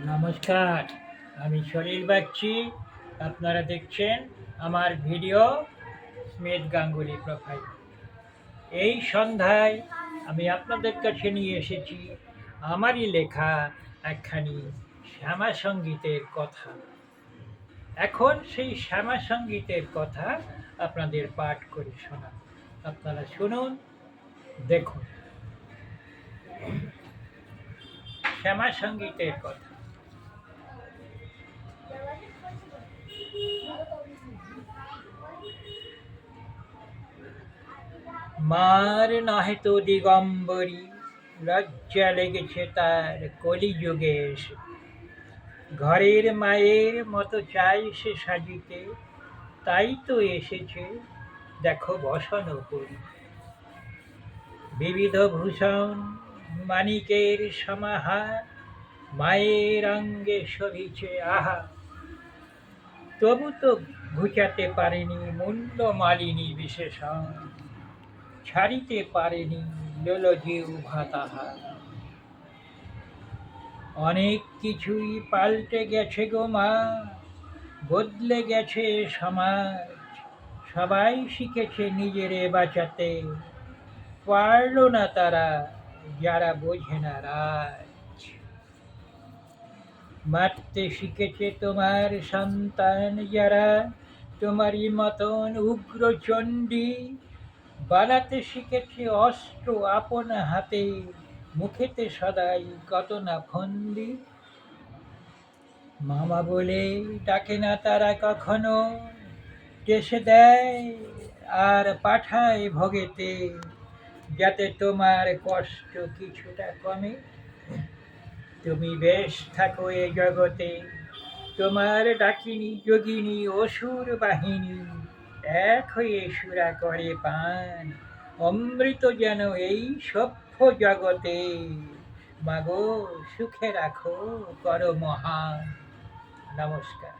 নমস্কার, আমি সলিল বাগচি। আপনারা দেখছেন আমার ভিডিও স্মিথ গাঙ্গুলি প্রোফাইল। এই সন্ধ্যায় আমি আপনাদের কাছে নিয়ে এসেছি আমারই লেখা একখানি শ্যামা সঙ্গীতের কথা। এখন সেই শ্যামা সঙ্গীতের কথা আপনাদের পাঠ করে শোনাব। আপনারা শুনুন, দেখুন। শ্যামা সঙ্গীতের কথা। মার নহে তো দিগম্বরী, লজ্জা লেগেছে তার কলিযুগে এসে। ঘরের মায়ের মতো চাই সে সাজিতে, তাই তো এসেছে দেখো বসন করি। বিবিধ ভূষণ মানিকের সমাহার, মায়ের অঙ্গে শোভিছে আহা। তবু তো ঘুচাতে পারেনি মূল্য মালিনী বিশেষণ, ছাড়িতে পারেনি লোলজিউ ভাতাহা। অনেক কিছুই পাল্টে গেছে গো মা, বদলে গেছে সমাজ। সবাই শিখেছে নিজেরে বাঁচাতে, পারল না তারা যারা বোঝে না রাজ। মারতে শিখেছে তোমার সন্তান যারা, তোমারই মতন উগ্র চণ্ডী। বানাতে শিখেছে অস্ত্র আপন হাতে, মুখেতে সদাই কত না ফন্দি। মামা বলে ডাকে না তারা কখনো, টেসে দেয় আর পাঠায় ভোগেতে, যাতে তোমার কষ্ট কিছুটা কমে। তুমি বেশ থাকো এ জগতে, তোমার ডাকিনী যোগিনী অসুর বাহিনী এক হয়ে সুরা করে পান। অমৃত যেন এই সভ্য জগতে, মাগো সুখে রাখো করো মহান। নমস্কার।